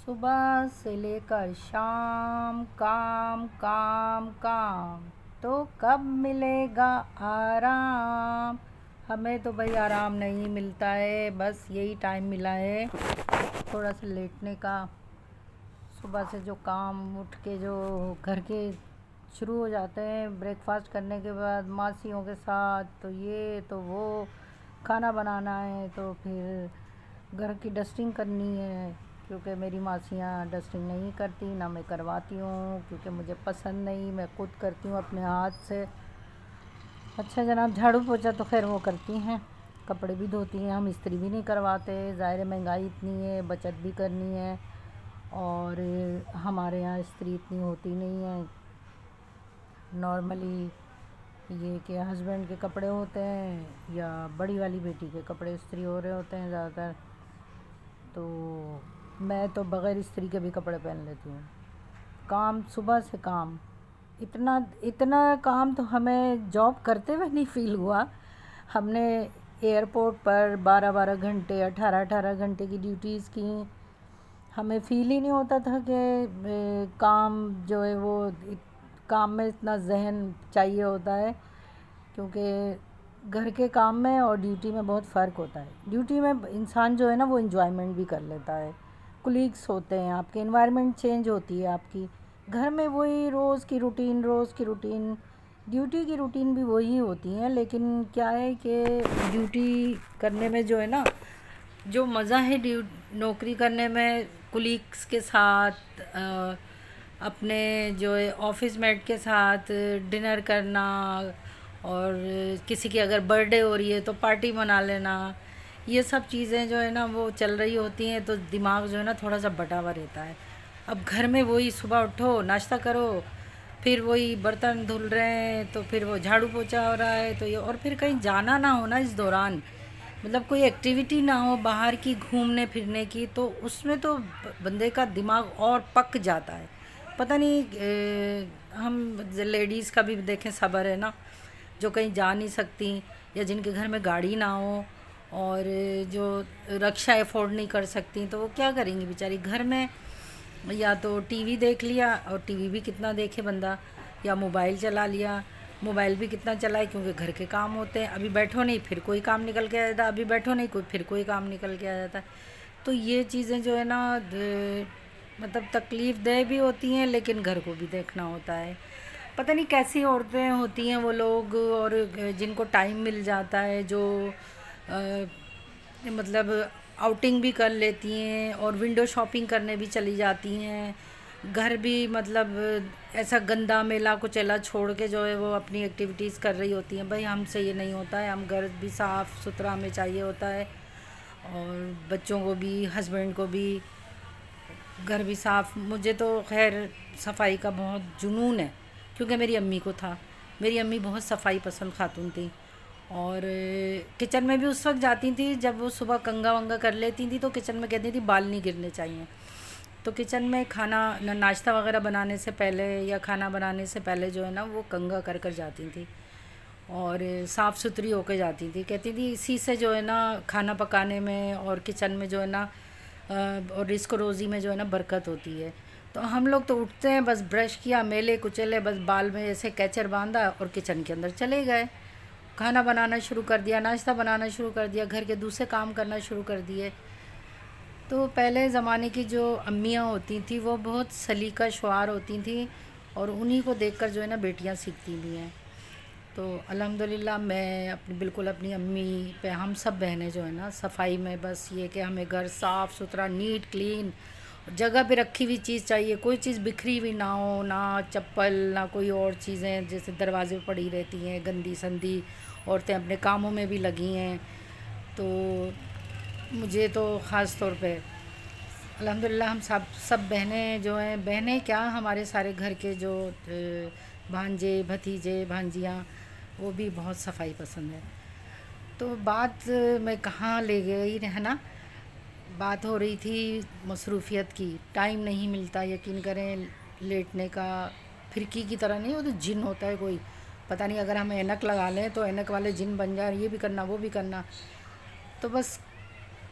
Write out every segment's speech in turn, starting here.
صبح سے لے کر شام کام کام کام، تو کب ملے گا آرام؟ ہمیں تو بھائی آرام نہیں ملتا ہے، بس یہی ٹائم ملا ہے تھوڑا سا لیٹنے کا۔ صبح سے جو کام اٹھ کے جو گھر کے شروع ہو جاتے ہیں، بریک فاسٹ کرنے کے بعد ماسیوں کے ساتھ تو یہ تو وہ کھانا بنانا ہے، تو پھر گھر کی ڈسٹنگ کرنی ہے، کیونکہ میری ماسیاں ڈسٹنگ نہیں کرتی، نہ میں کرواتی ہوں کیونکہ مجھے پسند نہیں، میں خود کرتی ہوں اپنے ہاتھ سے۔ اچھا جناب، جھاڑو پوچھا تو خیر وہ کرتی ہیں، کپڑے بھی دھوتی ہیں، ہم استری بھی نہیں کرواتے، ظاہر ہے مہنگائی اتنی ہے، بچت بھی کرنی ہے، اور ہمارے یہاں استری اتنی ہوتی نہیں ہے۔ نارملی یہ کہ ہسبینڈ کے کپڑے ہوتے ہیں یا بڑی والی بیٹی کے کپڑے استری ہو رہے ہوتے ہیں زیادہ تر، تو میں تو بغیر استری کے بھی کپڑے پہن لیتی ہوں۔ کام صبح سے کام، اتنا اتنا کام تو ہمیں جاب کرتے ہوئے نہیں فیل ہوا۔ ہم نے ایئرپورٹ پر 12 گھنٹے 18 گھنٹے کی ڈیوٹیز کی، ہمیں فیل ہی نہیں ہوتا تھا کہ کام جو ہے وہ کام میں اتنا ذہن چاہیے ہوتا ہے، کیونکہ گھر کے کام میں اور ڈیوٹی میں بہت فرق ہوتا ہے۔ ڈیوٹی میں انسان جو ہے نا وہ انجوائمنٹ بھی کر لیتا ہے، کولیگس ہوتے ہیں، آپ کے انوائرمنٹ چینج ہوتی ہے آپ کی۔ گھر میں وہی روز کی روٹین، ڈیوٹی کی روٹین بھی وہی ہوتی ہیں، لیکن کیا ہے کہ ڈیوٹی کرنے میں جو ہے نا، جو مزہ ہے نوکری کرنے میں، کولیگس کے ساتھ، اپنے جو ہے آفس میٹ کے ساتھ ڈنر کرنا، اور کسی کی اگر برتھ ڈے ہو رہی ہے تو پارٹی منا لینا، یہ سب چیزیں جو ہے نا وہ چل رہی ہوتی ہیں، تو دماغ جو ہے نا تھوڑا سا بٹا ہوا رہتا ہے۔ اب گھر میں وہی صبح اٹھو، ناشتہ کرو، پھر وہی برتن دھل رہے ہیں، تو پھر وہ جھاڑو پوچھا ہو رہا ہے، تو یہ، اور پھر کہیں جانا نہ ہونا اس دوران، مطلب کوئی ایکٹیویٹی نہ ہو باہر کی گھومنے پھرنے کی، تو اس میں تو بندے کا دماغ اور پک جاتا ہے۔ پتہ نہیں، ہم لیڈیز کا بھی دیکھیں صبر ہے نا، جو کہیں جا نہیں سکتی، یا جن کے گھر میں گاڑی نہ ہو، اور جو رکشہ افورڈ نہیں کر سکتی، تو وہ کیا کریں گی بیچاری؟ گھر میں یا تو ٹی وی دیکھ لیا، اور ٹی وی بھی کتنا دیکھے بندہ، یا موبائل چلا لیا، موبائل بھی کتنا چلائے، کیونکہ گھر کے کام ہوتے ہیں، ابھی بیٹھو نہیں پھر کوئی کام نکل کے آ جاتا ہے، ابھی بیٹھو نہیں پھر کوئی کام نکل کے آ جاتا ہے۔ تو یہ چیزیں جو ہے نا مطلب تکلیف دہ بھی ہوتی ہیں، لیکن گھر کو بھی دیکھنا ہوتا ہے۔ پتہ نہیں کیسی عورتیں ہوتی ہیں وہ لوگ، اور جن کو ٹائم مل جاتا ہے، جو مطلب آؤٹنگ بھی کر لیتی ہیں، اور ونڈو شاپنگ کرنے بھی چلی جاتی ہیں، گھر بھی مطلب ایسا گندا میلا کچیلا چھوڑ کے جو ہے وہ اپنی ایکٹیویٹیز کر رہی ہوتی ہیں۔ بھائی ہم سے یہ نہیں ہوتا ہے، ہم گھر بھی صاف ستھرا ہمیں چاہیے ہوتا ہے، اور بچوں کو بھی، ہسبینڈ کو بھی، گھر بھی صاف۔ مجھے تو خیر صفائی کا بہت جنون ہے، کیونکہ میری امی کو تھا، میری امی بہت صفائی پسند خاتون تھیں، اور کچن میں بھی اس وقت جاتی تھیں جب وہ صبح کنگھا ونگا کر لیتی تھیں، تو کچن میں کہتی تھیں بال نہیں گرنے چاہیے، تو کچن میں کھانا ناشتہ وغیرہ بنانے سے پہلے یا کھانا بنانے سے پہلے جو ہے نا وہ کنگھا کر کر جاتی تھیں، اور صاف ستھری ہو کے جاتی تھی، کہتی تھی اسی سے جو ہے نا کھانا پکانے میں اور کچن میں جو ہے نا اور رزق روزی میں جو ہے نا برکت ہوتی ہے۔ تو ہم لوگ تو اٹھتے ہیں، بس برش کیا، میلے کچلے، بس بال میں ایسے کیچر باندھا اور کچن کے اندر چلے گئے، کھانا بنانا شروع کر دیا، ناشتہ بنانا شروع کر دیا، گھر کے دوسرے کام کرنا شروع کر دیے۔ تو پہلے زمانے کی جو امیاں ہوتی تھیں وہ بہت سلیقہ شعار ہوتی تھیں، اور انہی کو دیکھ کر جو ہے نا بیٹیاں سیکھتی بھی ہیں۔ تو الحمدللہ میں بالکل اپنی امی پہ، ہم سب بہنیں جو ہیں نا صفائی میں، بس یہ کہ ہمیں گھر صاف ستھرا نیٹ کلین، جگہ پہ رکھی ہوئی چیز چاہیے، کوئی چیز بکھری ہوئی نہ ہو، نہ چپل، نہ کوئی اور چیزیں جیسے دروازے پہ پڑی رہتی ہیں گندی سندی، عورتیں اپنے کاموں میں بھی لگی ہیں۔ تو مجھے تو خاص طور پہ الحمدللہ ہم سب بہنیں جو ہیں، بہنیں کیا، ہمارے سارے گھر کے جو بھانجے بھتیجے بھانجیاں، وہ بھی بہت صفائی پسند ہے۔ تو بات میں کہاں لے گئی رہنا، بات ہو رہی تھی مصروفیت کی، ٹائم نہیں ملتا، یقین کریں لیٹنے کا، پھرکی کی طرح نہیں، وہ تو جن ہوتا ہے کوئی، پتہ نہیں اگر ہم اینک لگا لیں تو اینک والے جن بن جائیں، یہ بھی کرنا وہ بھی کرنا، تو بس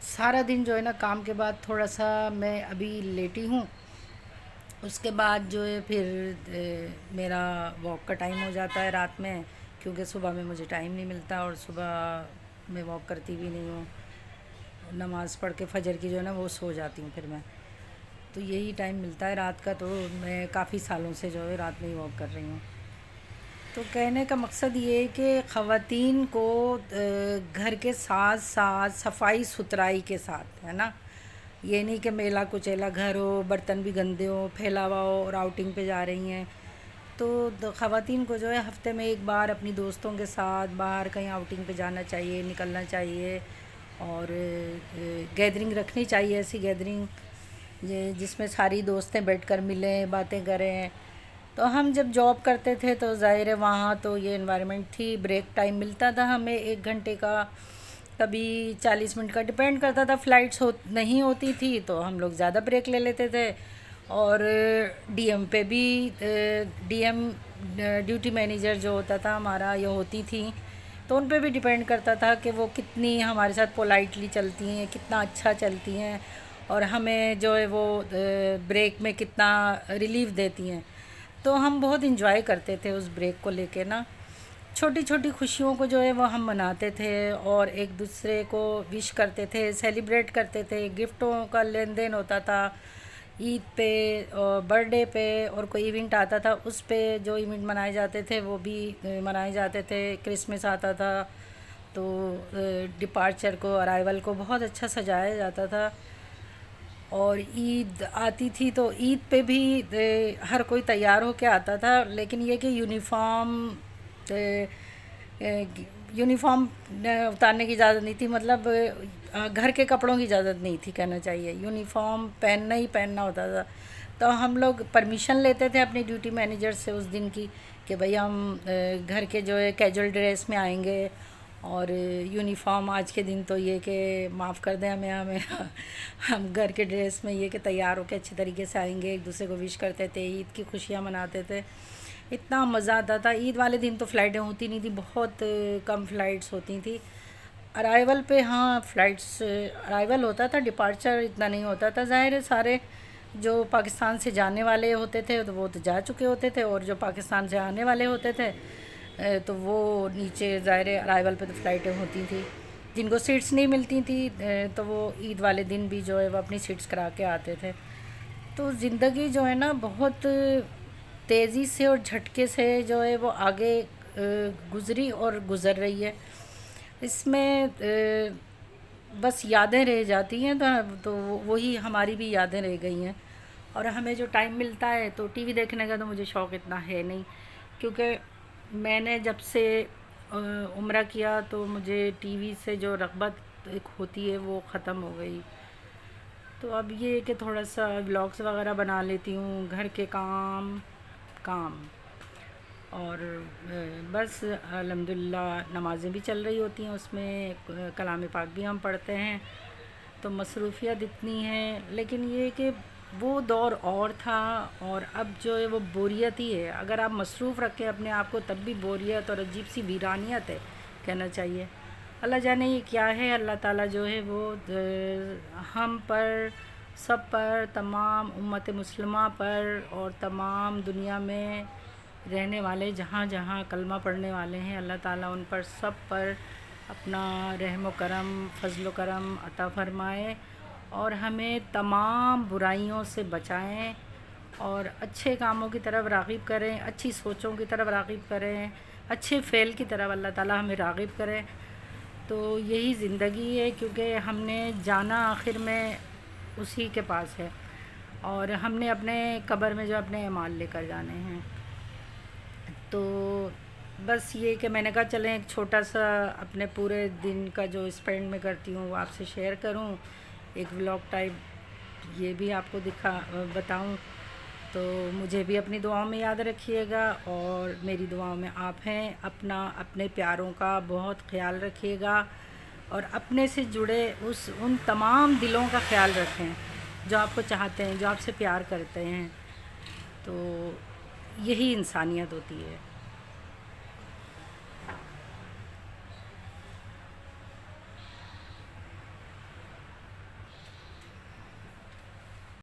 سارا دن جو ہے نا کام کے بعد تھوڑا سا میں ابھی لیٹی ہوں، اس کے بعد جو ہے پھر میرا واک کا ٹائم ہو جاتا ہے رات میں، کیونکہ صبح میں مجھے ٹائم نہیں ملتا اور صبح میں واک کرتی بھی نہیں ہوں، نماز پڑھ کے فجر کی جو ہے نا وہ سو جاتی ہوں پھر میں، تو یہی ٹائم ملتا ہے رات کا، تو میں کافی سالوں سے جو ہے رات میں ہی واک کر رہی ہوں۔ تو کہنے کا مقصد یہ ہے کہ خواتین کو گھر کے ساتھ ساتھ صفائی ستھرائی کے ساتھ ہے نا، یہ نہیں کہ میلا کچیلا گھر ہو، برتن بھی گندے ہو، پھیلا ہوا ہو اور آؤٹنگ پہ جا رہی ہیں، تو خواتین کو جو ہے ہفتے میں ایک بار اپنی دوستوں کے ساتھ باہر کہیں آؤٹنگ پہ جانا چاہیے، نکلنا چاہیے، اور گیدرنگ رکھنی چاہیے، ایسی گیدرنگ جس میں ساری دوستیں بیٹھ کر ملیں، باتیں کریں۔ تو ہم جب جاب کرتے تھے تو ظاہر ہے وہاں تو یہ انوائرمنٹ تھی، بریک ٹائم ملتا تھا ہمیں 1 گھنٹے کا، کبھی 40 منٹ کا، ڈپینڈ کرتا تھا، فلائٹس نہیں ہوتی تھی تو ہم لوگ زیادہ بریک لے لیتے تھے، اور ڈی ایم پہ بھی ڈی ایم ڈیوٹی مینیجر جو ہوتا تھا ہمارا یا ہوتی تھیں، تو ان پہ بھی ڈپینڈ کرتا تھا کہ وہ کتنی ہمارے ساتھ پولائٹلی چلتی ہیں، کتنا اچھا چلتی ہیں، اور ہمیں جو ہے وہ بریک میں کتنا ریلیف دیتی ہیں۔ تو ہم بہت انجوائے کرتے تھے اس بریک کو لے کے نا، چھوٹی چھوٹی خوشیوں کو جو ہے وہ ہم مناتے تھے اور ایک دوسرے کو وش کرتے تھے، سیلیبریٹ کرتے تھے، گفٹوں کا لین دین ہوتا تھا، عید پہ اور برتھ ڈے پہ، اور کوئی ایونٹ آتا تھا اس پہ جو ایونٹ منائے جاتے تھے وہ بھی منائے جاتے تھے، کرسمس آتا تھا تو ڈپارچر کو، ارائیول کو بہت اچھا سجایا جاتا تھا، اور عید آتی تھی تو عید پہ بھی ہر کوئی تیار ہو کے آتا تھا، لیکن یہ کہ یونیفارم اتارنے کی اجازت نہیں تھی، مطلب گھر کے کپڑوں کی اجازت نہیں تھی کہنا چاہیے، یونیفارم پہننا ہی پہننا ہوتا تھا۔ تو ہم لوگ پرمیشن لیتے تھے اپنی ڈیوٹی مینیجر سے اس دن کی کہ بھئی ہم گھر کے جو ہے کیجول ڈریس میں آئیں گے، اور یونیفارم آج کے دن تو یہ کہ معاف کر دیں ہمیں ہم گھر کے ڈریس میں یہ کہ تیار ہو کے اچھی طریقے سے آئیں گے، ایک دوسرے کو وش کرتے تھے، عید کی خوشیاں مناتے تھے، اتنا مزہ آتا تھا۔ عید والے دن تو فلائٹیں ہوتی نہیں تھی، بہت کم فلائٹس ہوتی تھیں، ارائیول پہ ہاں فلائٹس ارائیول ہوتا تھا، ڈپارچر اتنا نہیں ہوتا تھا، ظاہر ہے سارے جو پاکستان سے جانے والے ہوتے تھے تو وہ تو جا چکے ہوتے تھے، اور جو پاکستان سے آنے والے ہوتے تھے تو وہ نیچے ظاہر ارائیول پہ تو فلائٹیں ہوتی تھیں، جن کو سیٹس نہیں ملتی تھیں تو وہ عید والے دن بھی جو ہے وہ اپنی سیٹس کرا کے آتے تھے۔ تو زندگی جو ہے نا بہت تیزی سے اور جھٹکے سے جو ہے وہ آگے گزری اور گزر رہی ہے، اس میں بس یادیں رہ جاتی ہیں، تو وہی ہماری بھی یادیں رہ گئی ہیں، اور ہمیں جو ٹائم ملتا ہے تو ٹی وی دیکھنے کا تو مجھے شوق اتنا ہے نہیں، کیونکہ میں نے جب سے عمرہ کیا تو مجھے ٹی وی سے جو رغبت ایک ہوتی ہے وہ ختم ہو گئی، تو اب یہ کہ تھوڑا سا ولاگس وغیرہ بنا لیتی ہوں، گھر کے کام اور بس الحمدللہ نمازیں بھی چل رہی ہوتی ہیں، اس میں کلام پاک بھی ہم پڑھتے ہیں، تو مصروفیت اتنی ہیں، لیکن یہ کہ وہ دور اور تھا، اور اب جو ہے وہ بوریت ہی ہے، اگر آپ مصروف رکھیں اپنے آپ کو تب بھی بوریت اور عجیب سی ویرانیت ہے کہنا چاہیے۔ اللہ جانے یہ کیا ہے، اللہ تعالیٰ جو ہے وہ ہم پر، سب پر، تمام امت مسلمہ پر، اور تمام دنیا میں رہنے والے جہاں جہاں کلمہ پڑھنے والے ہیں، اللہ تعالیٰ ان پر سب پر اپنا رحم و کرم، فضل و کرم عطا فرمائے، اور ہمیں تمام برائیوں سے بچائیں، اور اچھے کاموں کی طرف راغب کریں، اچھی سوچوں کی طرف راغب کریں، اچھے فعل کی طرف اللہ تعالیٰ ہمیں راغب کریں۔ تو یہی زندگی ہے، کیونکہ ہم نے جانا آخر میں اسی کے پاس ہے، اور ہم نے اپنے قبر میں جو اپنے اعمال لے کر جانے ہیں، تو بس یہ کہ میں نے کہا چلیں ایک چھوٹا سا اپنے پورے دن کا جو اسپینڈ میں کرتی ہوں وہ آپ سے شیئر کروں، ایک ولاگ ٹائپ یہ بھی آپ کو بتاؤں، تو مجھے بھی اپنی دعاؤں میں یاد رکھیے گا، اور میری دعاؤں میں آپ ہیں، اپنے پیاروں کا بہت خیال رکھیے گا، اور اپنے سے جڑے ان تمام دلوں کا خیال رکھیں جو آپ کو چاہتے ہیں، جو آپ سے پیار کرتے ہیں، تو یہی انسانیت ہوتی ہے۔